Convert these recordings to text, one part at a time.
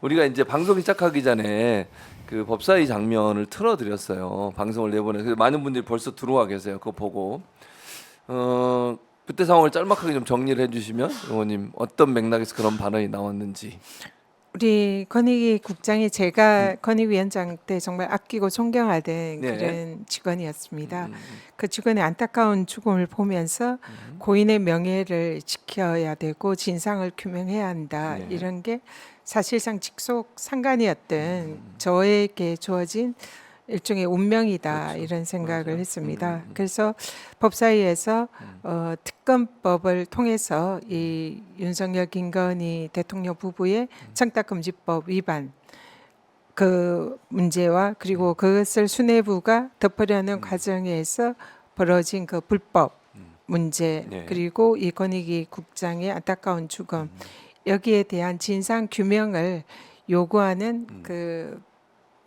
우리가 이제 방송 시작하기 전에 그 법사위 장면을 틀어드렸어요. 방송을 내보내. 그래서 많은 분들이 벌써 들어와 계세요. 그거 보고 그때 상황을 짤막하게 좀 정리를 해주시면 의원님 어떤 맥락에서 그런 발언이 나왔는지. 우리 권익위 국장이 제가 권익위원장 때 정말 아끼고 존경하던 네. 그런 직원이었습니다. 그 직원의 안타까운 죽음을 보면서 고인의 명예를 지켜야 되고 진상을 규명해야 한다. 네. 이런 게 사실상 직속 상관이었던 저에게 주어진 일종의 운명이다. 그렇죠. 이런 생각을 맞아요. 했습니다. 그래서 법사위에서 특검법을 통해서 이 윤석열 김건희 대통령 부부의 청탁금지법 위반 그 문제와 그리고 그것을 수뇌부가 덮으려는 과정에서 벌어진 그 불법 문제 네. 그리고 이 권익위 국장의 안타까운 죽음 여기에 대한 진상 규명을 요구하는 그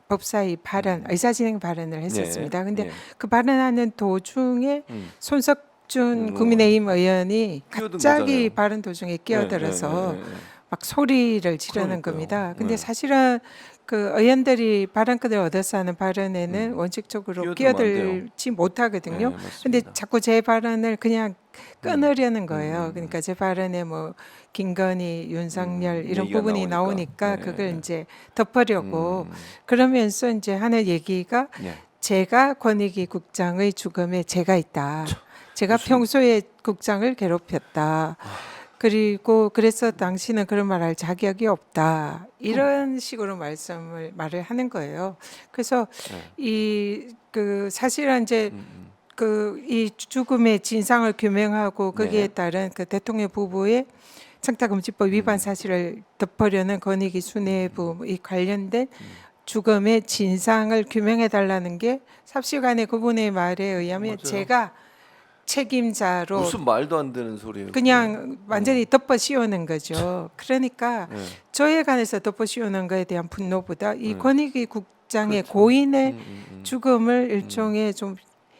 법사위 발언, 의사진행 발언을 했었습니다. 근데 네. 그 발언하는 도중에 손석준 뭐, 국민의힘 의원이 끼어든 갑자기 거잖아요. 발언 도중에 끼어들어서 네. 막 소리를 지르는 그러니까요. 겁니다. 근데 네. 사실은 그 의원들이 발언권을 얻어서 하는 발언에는 원칙적으로 끼어들면 안 돼요. 끼어들지 못하거든요. 네, 맞습니다. 근데 자꾸 제 발언을 그냥 끊으려는 거예요. 그러니까 제 발언에 뭐 김건희, 윤석열 이런 얘기가 부분이 나오니까. 나오니까 네. 그걸 이제 덮으려고 그러면서 이제 하는 얘기가 네. 제가 권익위 국장의 죽음에 죄가 있다. 제가 평소에 국장을 괴롭혔다. 그리고 그래서 당신은 그런 말 할 자격이 없다. 이런 식으로 말을 하는 거예요. 그래서 이 그 사실은 이제 그 이 죽음의 진상을 규명하고 거기에 네. 따른 그 대통령 부부의 청탁금지법 위반 사실을 덮으려는 권익위 수뇌부 이 관련된 죽음의 진상을 규명해 달라는 게 삽시간에 그분의 말에 의하면 맞아요. 제가 책임자로 무슨 말도 안 되는 소리예요. 그냥 완전히 덮어 씌우는 거죠. 그러니까 네. 저에 관해서 덮어 씌우는 것에 대한 분노보다 이 권익위 국장의 그렇죠. 고인의 죽음을 일종의 좀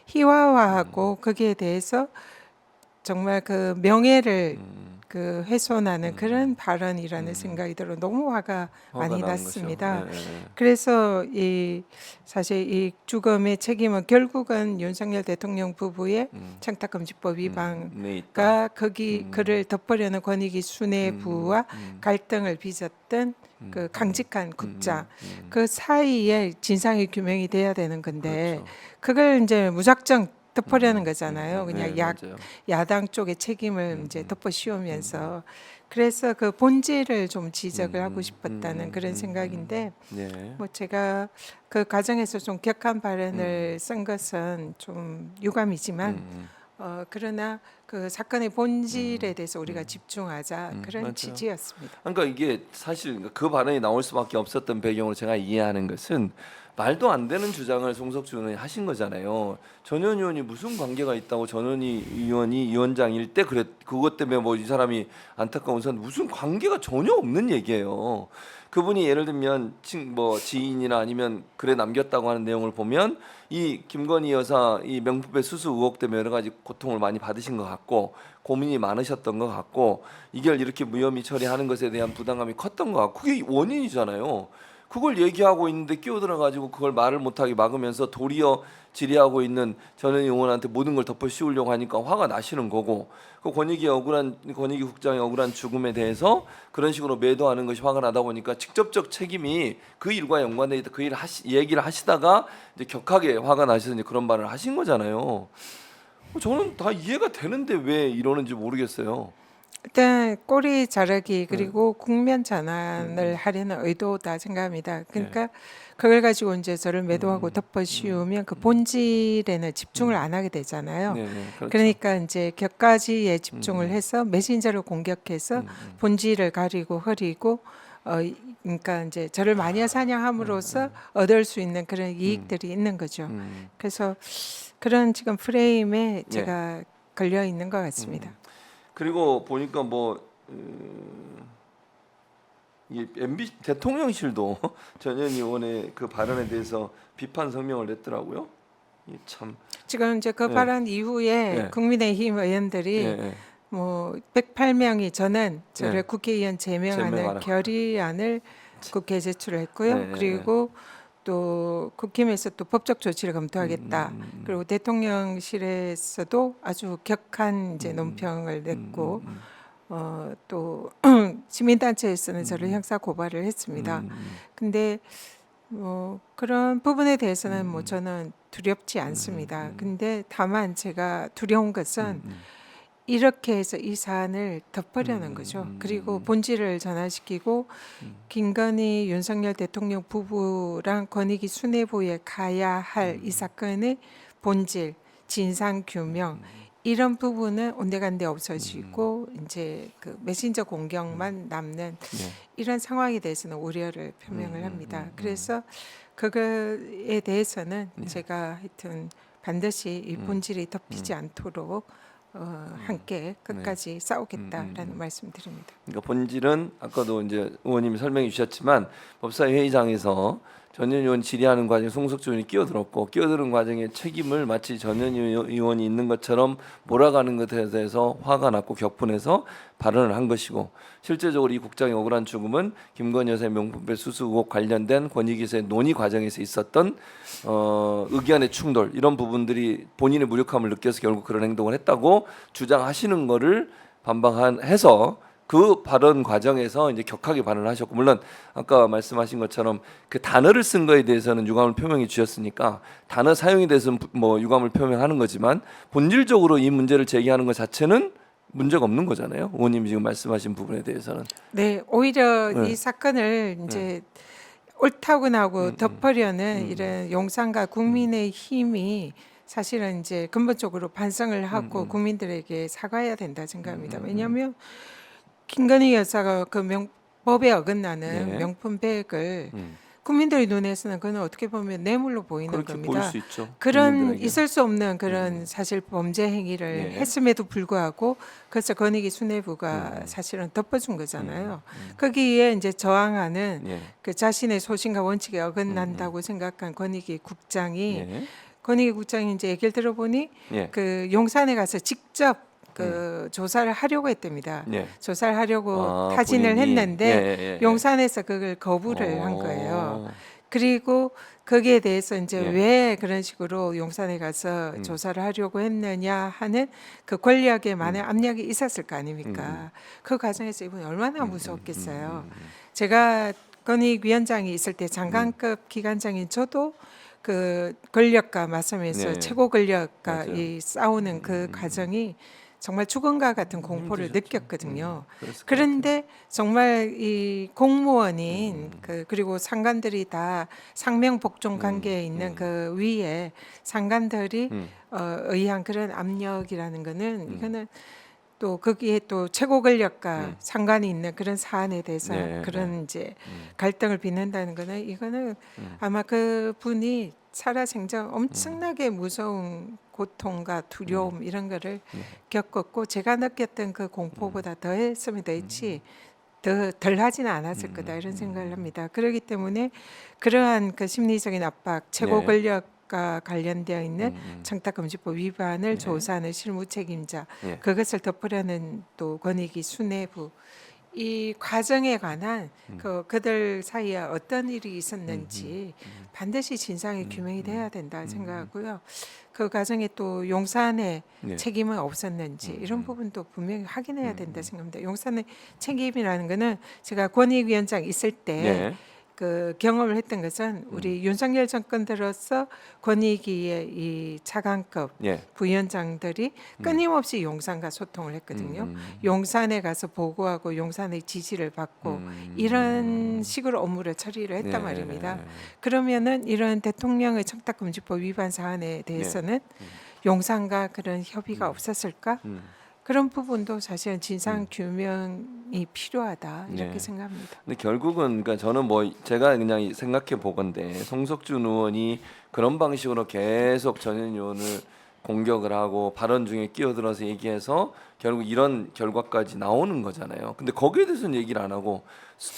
희화화하고 거기에 대해서 정말 그 명예를 그 훼손하는 그런 발언이라는 생각이 들어 너무 화가 많이 나는 났습니다. 거죠. 그래서 이 사실 이 죽음의 책임은 결국은 윤석열 대통령 부부의 청탁금지법 위반가 네, 있다. 거기 그를 덮으려는 권익위 수뇌부와 갈등을 빚었던 그 강직한 국장 그 사이에 진상이 규명이 돼야 되는 건데 그렇죠. 그걸 이제 무작정 덮으려는 거잖아요. 그냥 네, 맞아요. 야당 쪽의 책임을 이제 덮어 씌우면서 그래서 그 본질을 좀 지적을 하고 싶었다는 그런 생각인데 네. 뭐 제가 그 과정에서 좀 격한 발언을 쓴 것은 좀 유감이지만 그러나 그 사건의 본질에 대해서 우리가 집중하자 그런 맞아요. 취지였습니다. 그러니까 이게 사실 그 발언이 나올 수밖에 없었던 배경으로 제가 이해하는 것은 말도 안 되는 주장을 송석준 의원이 하신 거잖아요. 전현 의원이 무슨 관계가 있다고 전현희 의원이 위원장일 때 그것 때문에 뭐 이 사람이 안타까운 선 무슨 관계가 전혀 없는 얘기예요. 그분이 예를 들면 뭐 지인이나 아니면 글에 남겼다고 하는 내용을 보면 이 김건희 여사 이 명품백 수수 의혹 때문에 여러 가지 고통을 많이 받으신 것 같고 고민이 많으셨던 것 같고 이걸 이렇게 무혐의 처리하는 것에 대한 부담감이 컸던 것 같고 그게 원인이잖아요. 그걸 얘기하고 있는데 끼어들어 가지고 그걸 말을 못하게 막으면서 도리어 질의하고 있는 전현희 의원한테 모든 걸 덮어 씌우려고 하니까 화가 나시는 거고 그 권익위 국장의 억울한 죽음에 대해서 그런 식으로 매도하는 것이 화가 나다 보니까 직접적 책임이 그 일과 연관돼 있다 그 일을 얘기를 하시다가 이제 격하게 화가 나셔서 이제 그런 말을 하신 거잖아요. 저는 다 이해가 되는데 왜 이러는지 모르겠어요. 일단 꼬리 자르기 그리고 국면 전환을 하려는 의도다 생각합니다. 그러니까 그걸 가지고 이제 저를 매도하고 덮어 씌우면 그 본질에는 집중을 안 하게 되잖아요. 네, 그렇죠. 그러니까 이제 격가지에 집중을 해서 메신저를 공격해서 본질을 가리고 흐리고 그러니까 이제 저를 마녀 사냥함으로써 얻을 수 있는 그런 이익들이 있는 거죠. 그래서 그런 지금 프레임에 제가 걸려 있는 것 같습니다. 그리고 보니까 뭐 이 MB 대통령실도 전현희 의원의 그 발언에 대해서 비판 성명을 냈더라고요. 이게 참. 지금 이제 그 발언 이후에 국민의힘 의원들이 뭐 108명이 저는 저를 국회의원 제명하는 제명하라. 결의안을 국회에 제출을 했고요. 네. 그리고 또 국힘에서 또 법적 조치를 검토하겠다. 그리고 대통령실에서도 아주 격한 이제 논평을 냈고 또 시민단체에서는 저를 형사 고발을 했습니다. 근데 뭐 그런 부분에 대해서는 뭐 저는 두렵지 않습니다. 근데 다만 제가 두려운 것은 이렇게 해서 이 사안을 덮으려는 거죠. 그리고 본질을 전환시키고 김건희 윤석열 대통령 부부랑 권익위 수뇌부에 가야 할 이 사건의 본질, 진상 규명 이런 부분은 온데간데 없어지고 이제 그 메신저 공격만 남는 이런 상황에 대해서는 우려를 표명을 합니다. 그래서 그거에 대해서는 제가 하여튼 반드시 이 본질이 덮이지 않도록 함께 끝까지 싸우겠다라는 말씀드립니다. 그러니까 본질은 아까도 이제 의원님이 설명해 주셨지만 법사위 회의장에서 전현희 의원 질의하는 과정에 송석주 의원이 끼어들은 과정에 책임을 마치 전현희 의원이 있는 것처럼 몰아가는 것에 대해서 화가 났고 격분해서 발언을 한 것이고 실제적으로 이 국장의 억울한 죽음은 김건희 여사의 명품백 수수 의혹 관련된 권익위에서의 논의 과정에서 있었던 의견의 충돌 이런 부분들이 본인의 무력함을 느껴서 결국 그런 행동을 했다고 주장하시는 거를 반박해서 그 발언 과정에서 이제 격하게 발언을 하셨고 물론 아까 말씀하신 것처럼 그 단어를 쓴 거에 대해서는 유감을 표명해 주셨으니까 단어 사용에 대해서는 뭐 유감을 표명하는 거지만 본질적으로 이 문제를 제기하는 것 자체는 문제가 없는 거잖아요. 의원님이 지금 말씀하신 부분에 대해서는. 네, 오히려 네. 이 사건을 이제 옳다고 나고 덮으려는 이런 용산과 국민의 힘이 사실은 이제 근본적으로 반성을 하고 국민들에게 사과해야 된다 생각합니다. 왜냐하면 김건희 여사가 그 법에 어긋나는 네. 명품백을 국민들의 눈에서는 그건 어떻게 보면 뇌물로 보이는 그렇게 보일 겁니다. 수 있죠. 그런 국민들에게. 있을 수 없는 그런 사실 범죄 행위를 네. 했음에도 불구하고 그래서 권익위 수뇌부가 사실은 덮어준 거잖아요. 거기에 이제 저항하는 예. 그 자신의 소신과 원칙에 어긋난다고 생각한 권익위 국장이 예. 권익위 국장이 이제 얘기를 들어보니 예. 그 용산에 가서 직접 그 조사를 하려고 했답니다. 예. 조사를 하려고 아, 타진을 본인이? 했는데 예. 용산에서 그걸 거부를 한 거예요. 어. 그리고 거기에 대해서 이제 예. 왜 그런 식으로 용산에 가서 조사를 하려고 했느냐 하는 그 권력에 많은 압력이 있었을 거 아닙니까? 그 과정에서 이분이 얼마나 무서웠겠어요. 제가 권익위원장이 있을 때 장관급 기관장인 저도 그 권력과 맞서면서 네. 최고 권력과 맞아요. 이 싸우는 그 과정이 정말 죽음과 같은 공포를 힘드셨죠. 느꼈거든요. 그랬을 것 그런데 정말 이 공무원인 그리고 상관들이 다 상명 복종 관계에 있는 그 위에 상관들이 의한 그런 압력이라는 거는 이거는 또 거기에 또 최고 권력과 상관이 있는 그런 사안에 대해서 네, 그런 이제 갈등을 빚는다는 거는 이거는 아마 그 분이 살아생전 엄청나게 무서운 고통과 두려움 이런 거를 겪었고 제가 느꼈던 그 공포보다 더했으면 더했지 덜 하지는 않았을 거다 이런 생각을 합니다. 그렇기 때문에 그러한 그 심리적인 압박, 최고 네. 권력과 관련되어 있는 청탁금지법 위반을 조사하는 실무 책임자, 예. 그것을 덮으려는 또 권익위 수뇌부 이 과정에 관한 그들 사이에 어떤 일이 있었는지 반드시 진상이 규명이 돼야 된다 생각하고요. 그 과정에 또 용산의 네. 책임은 없었는지 이런 부분도 분명히 확인해야 된다 생각합니다. 용산의 책임이라는 거는 제가 권익위원장 있을 때 네. 그 경험을 했던 것은 우리 윤석열 정권 들어서 권익위의 이 차관급 예. 부위원장들이 끊임없이 용산과 소통을 했거든요. 용산에 가서 보고하고 용산의 지시를 받고 이런 식으로 업무를 처리를 했단 네. 말입니다. 그러면은 이런 대통령의 청탁금지법 위반 사안에 대해서는 용산과 그런 협의가 없었을까? 그런 부분도 사실은 진상 규명이 필요하다 이렇게 네. 생각합니다. 근데 결국은 그러니까 저는 뭐 제가 그냥 생각해 보건데 송석준 의원이 그런 방식으로 계속 전현희 의원을 공격을 하고 발언 중에 끼어들어서 얘기해서 결국 이런 결과까지 나오는 거잖아요. 근데 거기에 대해서는 얘기를 안 하고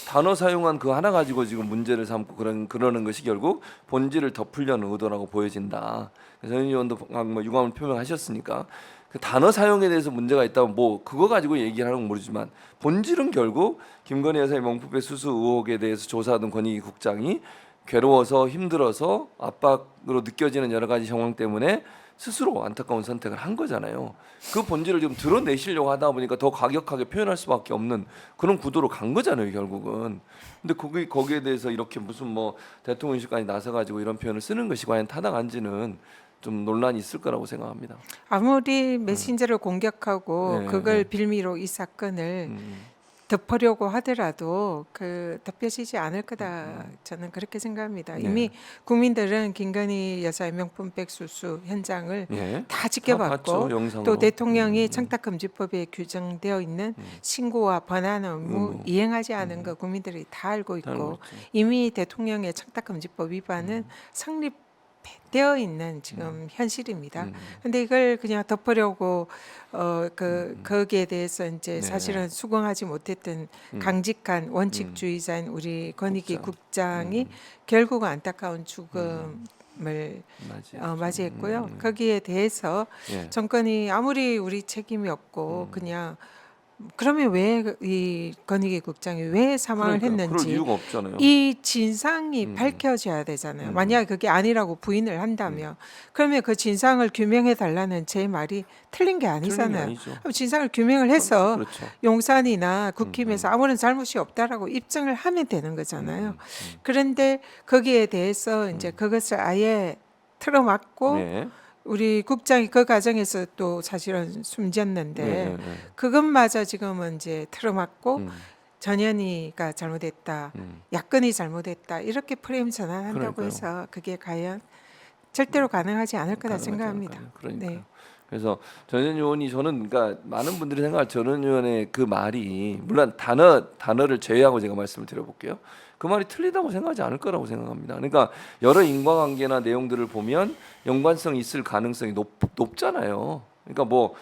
단어 사용한 그 하나 가지고 지금 문제를 삼고 그러는 것이 결국 본질을 덮으려는 의도라고 보여진다. 전현희 의원도 뭐 유감을 표명하셨으니까 그 단어 사용에 대해서 문제가 있다면 뭐 그거 가지고 얘기하는 건 모르지만 본질은 결국 김건희 여사의 명품백 수수 의혹에 대해서 조사하던 권익위 국장이 괴로워서 힘들어서 압박으로 느껴지는 여러 가지 정황 때문에 스스로 안타까운 선택을 한 거잖아요. 그 본질을 좀 드러내시려고 하다 보니까 더 과격하게 표현할 수밖에 없는 그런 구도로 간 거잖아요, 결국은. 근데 거기에 대해서 이렇게 무슨 뭐 대통령실까지 나서 가지고 이런 표현을 쓰는 것이 과연 타당한지는 좀 논란이 있을 거라고 생각합니다. 아무리 메신저를 공격하고 네, 그걸 네. 빌미로 이 사건을 덮으려고 하더라도 그 덮여지지 않을 거다. 저는 그렇게 생각합니다. 네. 이미 국민들은 김건희 여사의 명품백 수수 현장을 예. 다 다 지켜봤고 봤죠, 영상으로. 또 대통령이 청탁금지법에 규정되어 있는 신고와 번안 의무 이행하지 않은 거 국민들이 다 알고 다 알고 있고 있죠. 이미 대통령의 청탁금지법 위반은 성립되어 있는 지금 현실입니다. 근데 이걸 그냥 덮으려고 거기에 대해서 이제 네. 사실은 수긍하지 못했던 강직한 원칙주의자인 우리 권익위 국장이 결국 안타까운 죽음을 맞이했고요. 거기에 대해서 예. 정권이 아무리 우리 책임이 없고 그냥 그러면 왜 이 권익위 국장이 왜 사망을 그러니까 그럴 했는지 이유가 없잖아요. 이 진상이 밝혀져야 되잖아요. 만약에 그게 아니라고 부인을 한다면 그러면 그 진상을 규명해 달라는 제 말이 틀린 게 틀린 게 아니잖아요. 아니죠. 그럼 진상을 규명을 해서 그렇죠. 용산이나 국힘에서 아무런 잘못이 없다라고 입증을 하면 되는 거잖아요. 그런데 거기에 대해서 이제 그것을 아예 틀어막고 네. 우리 국장이 그 과정에서 또 사실은 숨졌는데 네. 그것마저 지금은 이제 틀어막고 전현희가 잘못했다, 야권이 잘못했다 이렇게 프레임 전환한다고 그러니까요. 해서 그게 과연 절대로 가능하지 않을 거다 가능하지 생각합니다. 않을까요? 그러니까요. 네. 그래서 전현 의원이 저는 그러니까 많은 분들이 생각할 전현 의원의 그 말이 물론 단어를 제외하고 제가 말씀을 드려볼게요. 그 말이 틀리다고 생각하지 않을 거라고 생각합니다. 그러니까 여러 인과관계나 내용들을 보면 연관성이 있을 가능성이 높잖아요. 그러니까 뭐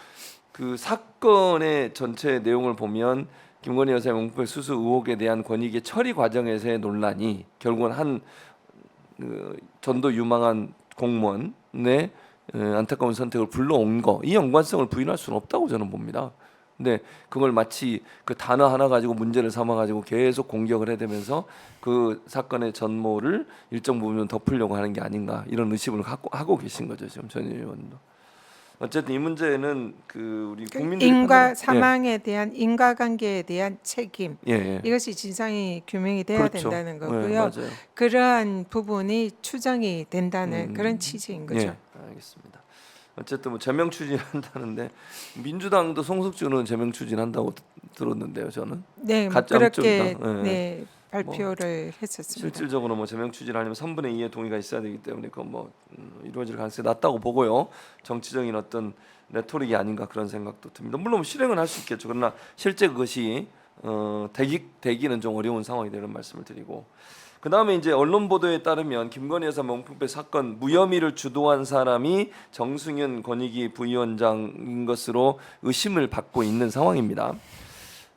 그 사건의 전체 내용을 보면 김건희 여사의 명품백 수수 의혹에 대한 권익위 처리 과정에서의 논란이 결국은 한 전도 유망한 공무원의 안타까운 선택을 불러온 거, 이 연관성을 부인할 수는 없다고 저는 봅니다. 근데 그걸 마치 그 단어 하나 가지고 문제를 삼아 가지고 계속 공격을 해대면서 그 사건의 전모를 일정 부분 덮으려고 하는 게 아닌가 이런 의심을 하고 계신 거죠, 지금 전 의원도. 어쨌든 이 문제는 그 우리 국민들이 인과 판단을- 사망에 대한 인과관계에 대한 책임 예. 이것이 진상이 규명이 돼야 그렇죠. 된다는 예, 거고요. 맞아요. 그러한 부분이 추정이 된다는 그런 취지인 거죠. 예, 알겠습니다. 어쨌든 뭐 제명 추진한다는데 민주당도 송석준 의원 제명 추진한다고 들었는데요, 저는. 네, 뭐 가짜 그렇게 쪽이다. 예. 네, 발표를 했었습니다. 실질적으로 뭐 제명 추진하려면 3분의 2의 동의가 있어야 되기 때문에 그건 뭐 이루어질 가능성이 낮다고 보고요. 정치적인 어떤 레토릭이 아닌가 그런 생각도 듭니다. 물론 실행은 할 수 있겠죠. 그러나 실제 그것이 되기는 좀 어려운 상황이 되는 말씀을 드리고 그 다음에 이제 언론 보도에 따르면 김건희 여사 명품백 사건 무혐의를 주도한 사람이 정승윤 권익위 부위원장인 것으로 의심을 받고 있는 상황입니다.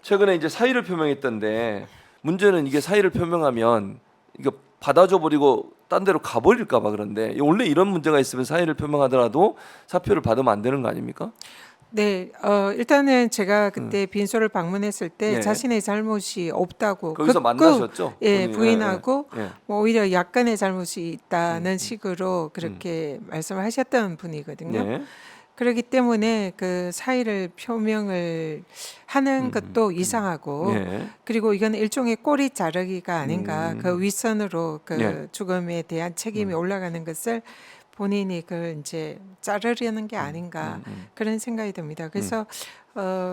최근에 이제 사의를 표명했던데 문제는 이게 사의를 표명하면 이거 받아줘 버리고 딴 데로 가버릴까 봐 그런데 원래 이런 문제가 있으면 사의를 표명하더라도 사표를 받으면 안 되는 거 아닙니까? 네, 일단은 제가 그때 빈소를 방문했을 때 예. 자신의 잘못이 없다고 거기서 극구, 만나셨죠? 예, 본인이? 부인하고 예, 예. 뭐 오히려 약간의 잘못이 있다는 식으로 그렇게 말씀을 하셨던 분이거든요. 예. 그렇기 때문에 그 사의를 표명을 하는 것도 이상하고 예. 그리고 이건 일종의 꼬리 자르기가 아닌가 그 윗선으로 그 예. 죽음에 대한 책임이 올라가는 것을 본인이 그걸 이제 자르려는 게 아닌가 그런 생각이 듭니다. 그래서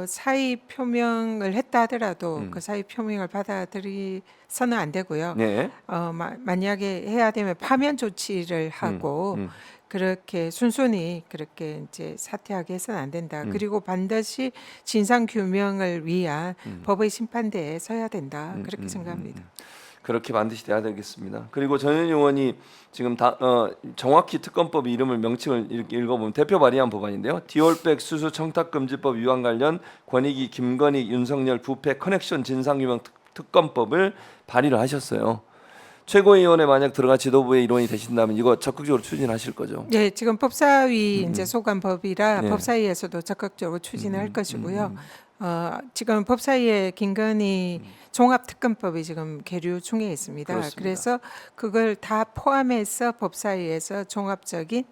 사의 표명을 했다 하더라도 그 사의 표명을 받아들이서는 안 되고요. 네. 만약에 해야 되면 파면 조치를 하고 그렇게 순순히 그렇게 이제 사퇴하게 해서는 안 된다. 그리고 반드시 진상 규명을 위한 법의 심판대에 서야 된다. 그렇게 생각합니다. 그렇게 반드시 돼야 되겠습니다. 그리고 전현희 의원이 지금 정확히 특검법 이름을 명칭을 읽어보면 대표 발의한 법안인데요. 디올백 수수 청탁금지법 위반 관련 권익위 김건희 윤석열 부패 커넥션 진상규명 특검법을 발의를 하셨어요. 최고위원회 만약 들어가 지도부의 일원이 되신다면 이거 적극적으로 추진하실 거죠? 네, 지금 법사위 이제 소관법이라 네. 법사위에서도 적극적으로 추진할 것이고요. 지금 법사위에 김건희 종합특검법이 지금 계류 중에 있습니다. 그렇습니다. 그래서 그걸 다 포함해서 법사위에서 종합적인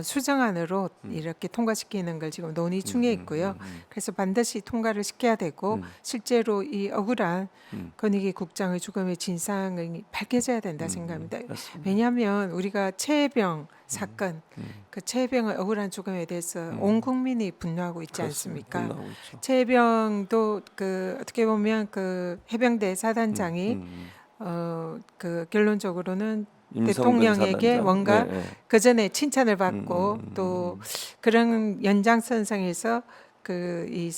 수정안으로 이렇게 통과시키는 걸 지금 논의 중에 있고요. 그래서 반드시 통과를 시켜야 되고 실제로 이 억울한 권익위 국장의 죽음의 진상이 밝혀져야 된다 생각합니다. 맞습니다. 왜냐하면 우리가 최혜병 사건, 그 최혜병의 억울한 죽음에 대해서 온 국민이 분노하고 있지 않습니까? 분노하고 있죠. 최혜병도 그 어떻게 보면 그 해병대 사단장이 그 결론적으로는 임성근 대통령에게 사단장. 뭔가 네, 네. 그 전에 칭찬을 받고 또 그런 연장선상에서 그 이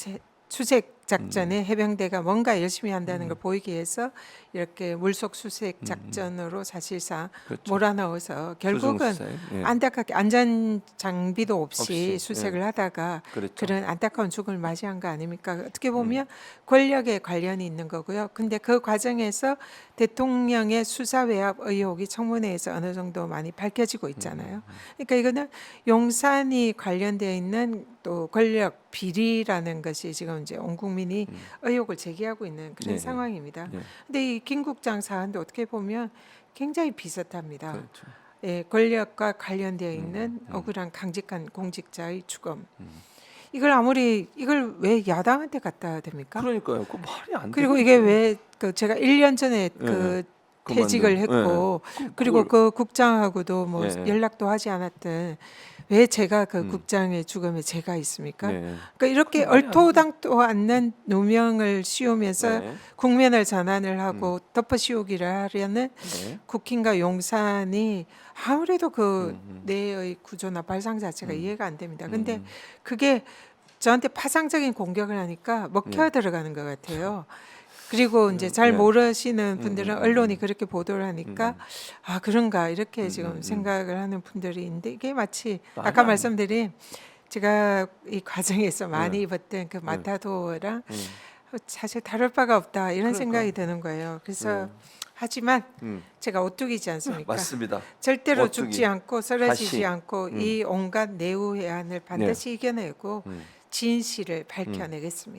수색 작전에 해병대가 뭔가 열심히 한다는 걸 보이기 위해서 이렇게 물속 수색 작전으로 사실상 그렇죠. 몰아넣어서 결국은 수중수색. 예. 안타깝게 안전 장비도 없이 없이, 수색을 하다가 그렇죠. 그런 안타까운 죽음을 맞이한 거 아닙니까? 어떻게 보면 권력에 관련이 있는 거고요. 근데 그 과정에서 대통령의 수사 외압 의혹이 청문회에서 어느 정도 많이 밝혀지고 있잖아요. 그러니까 이거는 용산이 관련되어 있는 또 권력 비리라는 것이 지금 이제 온 국민이 의혹을 제기하고 있는 그런 네. 상황입니다. 네. 근데 이 김 국장 사안도 어떻게 보면 굉장히 비슷합니다. 그렇죠. 예, 권력과 관련되어 있는 억울한 강직한 공직자의 죽음. 이걸 왜 야당한테 갖다 댑니까? 그러니까요. 그 말이 안 돼. 그리고 이게 왜 그 제가 1년 전에 예, 그 그만둔. 퇴직을 했고 예. 그리고 그걸- 그 국장하고도 뭐 예. 연락도 하지 않았던 왜 제가 그 국장의 죽음에 제가 있습니까? 네. 그러니까 이렇게 그건 말이 안 얼토당토 않는 누명을 씌우면서 네. 국면을 전환을 하고 덮어씌우기를 하려는 네. 국힘과 용산이 아무래도 그 내의 구조나 발상 자체가 이해가 안 됩니다. 근데 그게 저한테 파상적인 공격을 하니까 먹혀 들어가는 것 같아요. 그리고 이제 잘 네. 모르시는 분들은 언론이 그렇게 보도를 하니까 아 그런가 이렇게 지금 생각을 하는 분들이 있는데 이게 마치 말이 아까 안 말씀드린 제가 이 과정에서 많이 입었던 그 마타도랑 사실 다를 바가 없다 이런 그러니까. 생각이 드는 거예요. 그래서 하지만 제가 오뚜기지 않습니까? 맞습니다. 절대로 오뚜기. 죽지 않고 쓰러지지 다시. 않고 이 온갖 내후 해안을 반드시 이겨내고 진실을 밝혀내겠습니다.